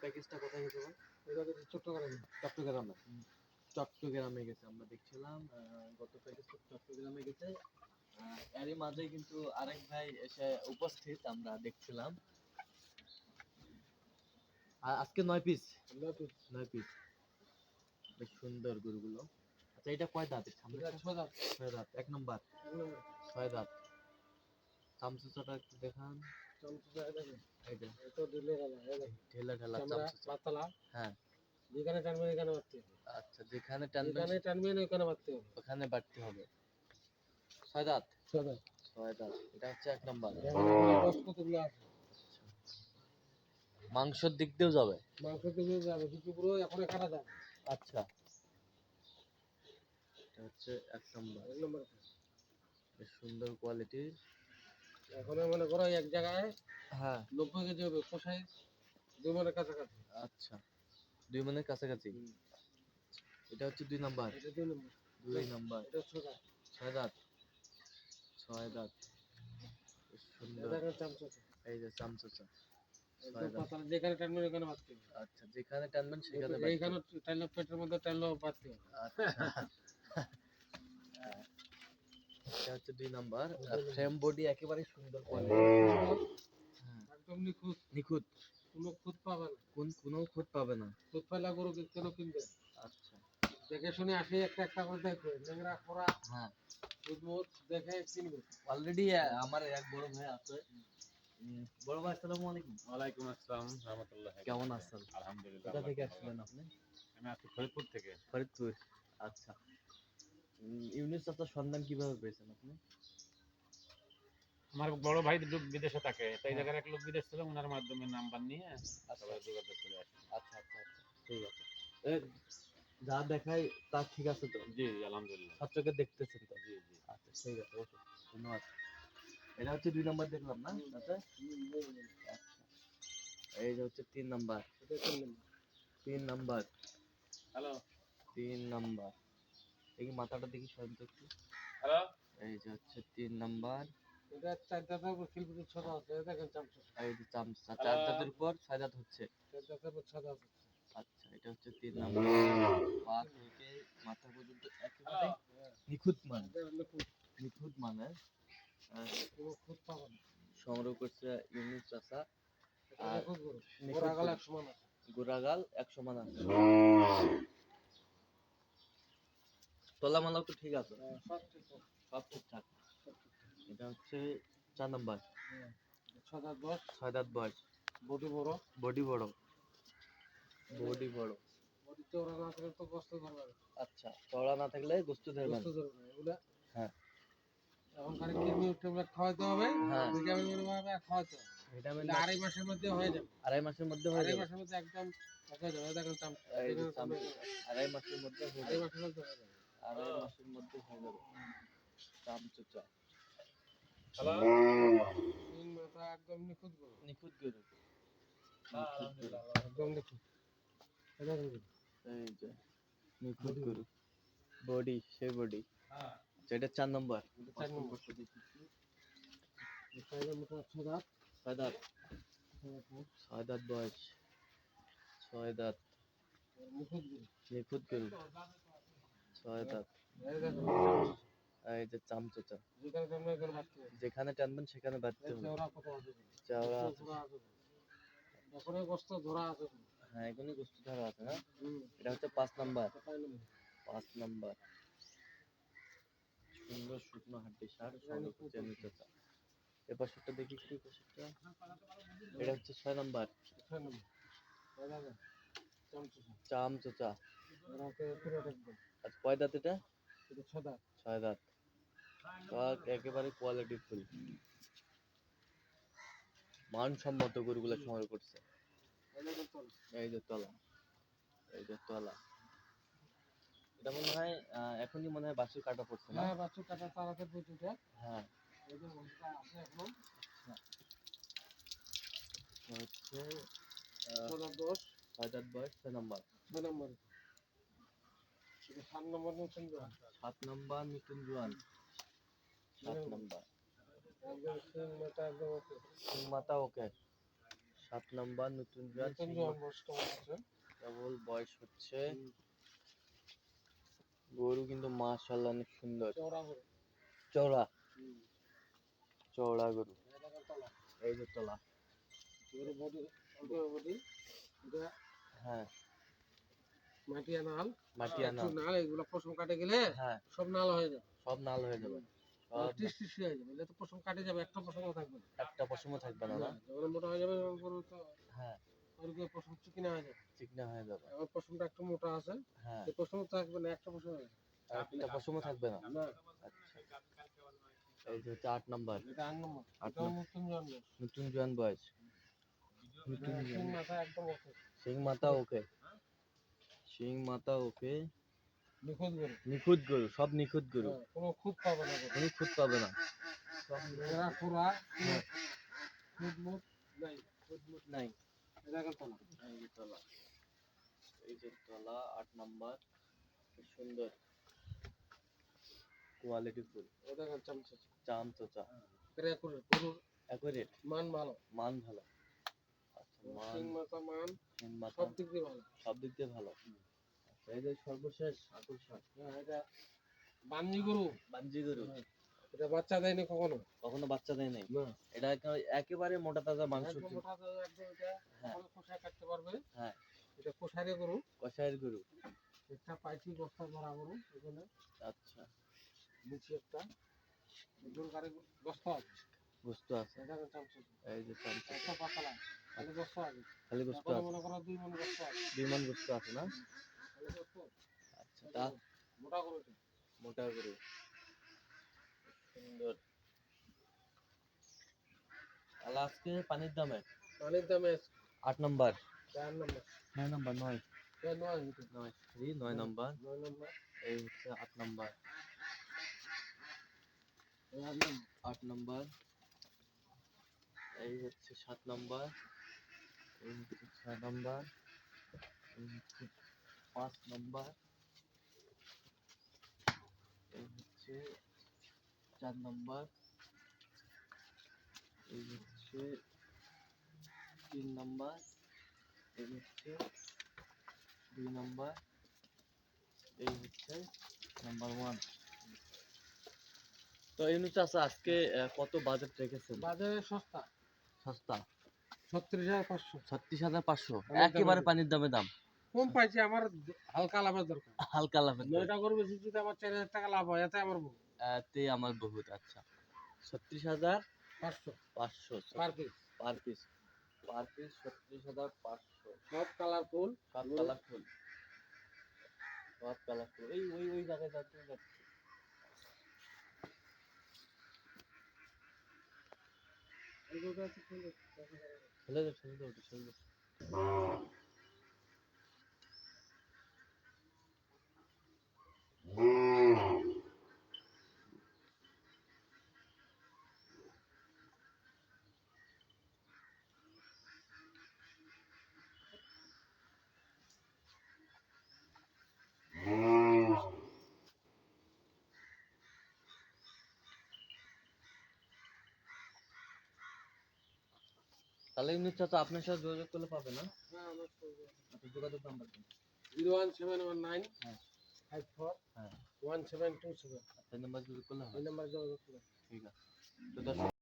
প্যাকেজটা কোথায় গেছে ভাই? এটা হচ্ছে চট্টগ্রামে। চট্টগ্রামে। চট্টগ্রামে গেছে, আমরা দেখছিলাম গত প্যাকেজ চট্টগ্রামে গেছে। এরই মাঝে কিন্তু আরেক ভাই এসে উপস্থিত, আমরা দেখছিলাম। আজকে 9 পিস। 9 পিস। বেশ সুন্দর গরুগুলো। আচ্ছা, এটা কয় দাঁতের? এটা 6 দাঁত। 6 দাঁত। 1 নাম্বার। 6 দাঁত। চামচুচাটা একটু দেখান। চামচুচা দেখেন। এই যে এটা ঢিলে ঢালা, এই দেখেন। ঢেলা ঢালা চামড়া চামচুচা। পাতলা। হ্যাঁ। যেখানে টানবেন এখানে বাড়তে হবে। আচ্ছা, যেখানে টানবেন ওখানে বাড়তে হবে। ওখানে বাড়তে হবে। 6 দাঁত। 6 দাঁত। 6 দাঁত। এটা হচ্ছে 1 নাম্বার। বয়স কতগুলো আছে? মাংসের দিক দিয়েও যাবে। মাংসের দিকে যাবে, কিন্তু পুরো এখনো কাটা যাবে। আচ্ছা, এটা হচ্ছে 1 নাম্বার। 1 নম্বর। বেশ সুন্দর কোয়ালিটির। এখন মনে করো এক জায়গায় হ্যাঁ 90 কেজি হবে, কষাই 2 মনের কাছাকাছি। আচ্ছা, 2 মনের কাছাকাছি। এটা হচ্ছে 2 নাম্বার। এটা 2 নম্বর। 2 নাম্বার। এটা 6 দাঁত। 6 দাঁত। 6 দাঁত। বেশ সুন্দর। এটা চামচুচা। এই যে চামচুচা। 6 একদম দাঁত। পাতলা, যেখানে টানবেন ওখানে বাড়তে হবে। আচ্ছা, যেখানে টানবেন সেখানে এইখানে টানলে পেটের মধ্যে টানলেও বাড়তে হবে। আচ্ছা। এটা হচ্ছে 2 নাম্বার। ফ্রেম বডি একেবারে সুন্দর কোয়ালিটি। একদম নিখুঁত। নিখুঁত। কোনো খুঁত পাবে না। কোনো খুঁত পাবে না। খুঁত পাইলে গরু কেন কিনবে? আচ্ছা। দেখে শুনে আসি, একটা একটা করে দেখবে, ল্যাংড়া খোরা হ্যাঁ, দুধ দেখে কিনবে। অলরেডি আমার এক বড় ভাই আছে। বড় ভাই, আসসালামু আলাইকুম। ওয়ালাইকুম আসসালাম রাহমাতুল্লাহ। কেমন আছেন? আলহামদুলিল্লাহ। কোথা থেকে আসলেন আপনি? আমি আছি ফরিদপুর থেকে। ফরিদপুর। আচ্ছা। ইউনুস চাচার সন্ধান কিভাবে পেয়েছেন আপনি? আমার বড় ভাই বিদেশে থাকে, তাই হ্যাঁ। জায়গার এক লোক বিদেশ ছিল, ওনার মাধ্যমে নাম্বার নিয়ে আচ্ছা সবাই যোগাযোগ করে আসি। আচ্ছা আচ্ছা আচ্ছা, ঠিক আছে। এ, যা দেখাই তা ঠিক আছে তো? জি জি আলহামদুলিল্লাহ। সবচেয়ে দেখতেছেন তো? জি জি। আচ্ছা, ঠিক আছে, ওকে, ধন্যবাদ। এটা হচ্ছে 2 নাম্বার দেখলাম না? আচ্ছা, এই যে হচ্ছে 3 নাম্বার। এটা 3 নম্বর। 3 নাম্বার। Hello 3 number. দেখি মাথাটা দেখি সরেন তো একটু। হ্যালো। এই যে হচ্ছে 3 নাম্বার। এটা 4 দাঁতের উপর খিলপুরের 6 দাঁত আছে। দেখেন চামচুচা। এই যে চামচা 4 দাঁতের উপর 6 দাঁত হচ্ছে। 4 দাঁতের উপর 6 দাঁত আছে। আচ্ছা, এটা হচ্ছে 3 নাম্বার। পা থেকে মাথা পর্যন্ত একেবারে নিখুঁত মান। নিখুঁত মানের কোনো খুঁত পাবে না। সংগ্রহ করছে ইউনুস চাচা। এটা আর নিখুঁত গরু। নিখুঁত গোড়াগাল গরু। 100 মান আছে। গোড়াগাল 100 মান আছে। তলামালাও তো ঠিক আছে? সব ঠিক আছে। সব ঠিকঠাক। এটা হচ্ছে 4 নাম্বার। 6 দাঁত বয়স। 6 দাঁত বয়স। বডি বড়। বডি বড়। বডি বড়। বডি চওড়া না থাকলে তো কষ্ট ধরবে না। আচ্ছা, চওড়া না থাকলে গোস্ত ধরবে কষ্ট না। ধরবে না এগুলা। হ্যাঁ। এখন খালি কৃমি ট্যাবলেট খাওয়াইতে হবে। হ্যাঁ। ভিটামিন ভাবে খাওয়াইতে হবে। ভিটামিন এটা 2.5 মাসের মধ্যে হয়ে যাবে। 2.5 মাসের মধ্যে হয়ে 2.5 যাবে। মাসের মধ্যে একদম হয়ে যাবে। দেখেন চামচুচা। এই যে দেখেন চামচুচা। 2.5 মাসের মধ্যে হয়ে 2.5 যাবে। মাসের মধ্যে হয়ে যাবে। 2.5 মাসের মধ্যে হয়ে যাবে। চামচুচা। হ্যালো। তিন মাথা একদম নিখুঁত গরু। নিখুঁত গরু। হ্যাঁ নিখুঁত গরু। আলহামদুলিল্লাহ। একদম নিখুঁত। এটা দেখুন। এই যে নিখুঁত গরু। বডি, সে বডি। হ্যাঁ। এটা 4 নম্বর। 4 নম্বর। 6 দাঁত। 6 দাঁত। 6 দাঁত বয়স। 6 দাঁত। নিখুঁত গরু। নিখুঁত গরু। 6 দাঁত। এই দেখুন চামচুচা। এই যে চামচুচা। যেখানে টানবেন এখানে বাড়তে হবে। যেখানে টানবেন সেখানে বাঁধতে হবে। চওড়া কত আছে? চওড়া আছে। ধরা আছে। এখন গোস্ত ধরা আছে। হ্যাঁ, এখনই গোস্ত ধরা আছে না? হুম। এটা হচ্ছে 5 নাম্বার। 5 নম্বর। 5 নাম্বার। সুন্দর শুকনো হাড্ডি সার সংগ্রহ করছে ইউনুস চাচা। এ পাশেরটা দেখি একটু, এই পাশেরটা। এটা হচ্ছে 6 নাম্বার। 6 নম্বর। এই দেখেন চামচুচা। চামচুচা। রাতে পুরো দেখবেন। আচ্ছা, কয় দাঁত এটা? এটা 6 দাঁত। 6 দাঁত। কাক একেবারে কোয়ালিটি ফুল। মানসম্মত গরুগুলো সংগ্রহ করছে। এই দেখেন তল। এই যে তলা। এই যে তলা। এটা মনে হয় এখনই মনে হয় বাছুর কাটা পড়ছে না? হ্যাঁ, বাছুর কাটা তাড়াতাড়ি পর্যন্ত। হ্যাঁ। এই যে বন্ধুটা আছে এখন। হচ্ছে 6 দাঁত বয়স। 6 দাঁত বয়স, 6 নাম্বার। 6 নম্বর। এটা 7 নম্বর নতুন জোয়ান। 7 নাম্বার নতুন জোয়ান। 7 নাম্বার। একদম সিং মাথা একদম ওকে। সিং মাথা ওকে। 7 নাম্বার নতুন জোয়ান নতুন জোয়ান বয়স কেমন আছে? কেবল বয়স হচ্ছে। গরু কিন্তু মাশাআল্লাহ অনেক সুন্দর, চওড়া গরু। চওড়া হুম। চওড়া গরু। এই দেখেন তলা। এই যে তলা। গরু বডি, বডি। এটা হ্যাঁ, মাটিয়া নাল। মাটিয়ানা। একটু নাল এগুলো পশম কাটে গেলে হ্যাঁ, সব নাল হয়ে যাবে। সব নাল হয়ে যাবে। সব টিস টিস হয়ে যাবে। এটা তো পশম কাটে যাবে, একটা পশমও থাকবে না। একটা পশমও থাকবে না, না? যখন মোটা হয়ে যাবে তখন গরু তো হ্যাঁ, ওরকম পশম চিকনা হয়ে যাবে। চিকনা হয়ে যাবে। আমার পশমটা একটু মোটা আছে। হ্যাঁ, এই পশমও থাকবে না, একটা পশম হবে। একটা পশমও থাকবে না। না, আচ্ছা, এই যে হচ্ছে 8 নাম্বার। এটা 8 নম্বর। 8 এটাও নাম্বার নতুন জন্ম। নতুন জোয়ান বয়স। নতুন সিং জোয়ান। মাথা একদম ওকে। সিং মাথা ওকে। সিং মাথা ওকে। নিখুঁত গরু। নিখুঁত গরু, সব নিখুঁত গরু। হ্যাঁ, কোনো খুঁত পাবে না গরু। কোনো খুঁত পাবে না। সব ঘোড়া খোরা, হ্যাঁ, খুঁত মুত নাই। খুঁত মুত নাই। এটা দেখেন তলা। এই যে তলা। এই যে তলা 8 নাম্বার। খুব সুন্দর কোয়ালিটি ফুল। এটা দেখেন চামচা। চাম চোচা। ক্রে করে গরুর অ্যাকুরেট, মান ভালো। মান ভালো। আচ্ছা, সিং মান, মাথা মান সিং মাথা সব দিক দিয়ে ভালো। সব দিক দিয়ে ভালো। আচ্ছা, এই যে সর্বশেষ আকর্ষণ হ্যাঁ, এটা বানজি গরু। বাঞ্জি গরু। হ্যাঁ, এটা বাচ্চা দেয়নি কখনো। কখনো বাচ্চা দেয় নাই। না, এটা একেবারে মোটা তাজা মাংস। একদম মোটা তাজা, একদম এটা হ্যাঁ। কখনো কোষায় কাটতে পারবে। হ্যাঁ, এটা কোষারে গরু। কষায়ের গরু। একটা পাইছি বস্তা ধরা গরু এখানে আচ্ছা, নিচে একটা গরু গাড়ি বস্তা আছে। গোস্ত আছে। এটা চামচা। এই যে চামচা। একটা পাতলা খালি বস্তা আছে। খালি গোস্ত এখন আছে। মনে করো 2 মণ বস্তা আছে। 2 মান গোস্ত আছে না? খালি বস্তা। আচ্ছা, তা মোটা গরু এটা। মোটা গরু। সুন্দর। তাহলে আজকে পানির দামে পানির দামে 8 নাম্বার, 4 নম্বর। 9 নাম্বার, 9 এটা 9 হইতো। 9 9 নাম্বার। 9 নম্বর। এই হচ্ছে 8 নাম্বার। এই 8 নম্বর। 8 নাম্বার। এই হচ্ছে 7 নাম্বার। এই হচ্ছে 6 নাম্বার। এই হচ্ছে 5 নাম্বার। এই হচ্ছে 4 নাম্বার। এই হচ্ছে 3 নাম্বার। এই হচ্ছে 2 নাম্বার। এই হচ্ছে নাম্বার 1। তো এই হচ্ছে আজকে কত বাজেট রেখেছেন? বাজারে সস্তা। সস্তা 36,500। 36,500 পানির দামে একেবারে দিই। পানির দামে দাম। কম পাইছি, আমার হালকা লাভের দরকার। হালকা লাভের 9টা গরু বেশি যদি আমার 4,000 টাকা লাভ হয় এতে আমার বহু। তে আমার বহুত। আচ্ছা, 36,500 500 per piece. Per piece. Per piece 36,500। সব কালারফুল। সব কালারফুল, সব কালারফুল। এই ওই ওই জায়গায় যাচ্ছে যাচ্ছে। এগুলো আছে সুন্দর। ছেলে দে ছেলে দে ওটা ছেলে দে। তাহলে নিশ্চয় তো আপনার সাথে যোগাযোগ করলে পাবে না? হ্যাঁ, আমার সঙ্গে। আচ্ছা, যোগাযোগ নাম্বার দিন। 01719 হ্যাঁ 54 হ্যাঁ, 1727। এই নাম্বার যোগাযোগ করলে এই হবে। নাম্বার যোগাযোগ করুন। ঠিক আছে। তো দর্শক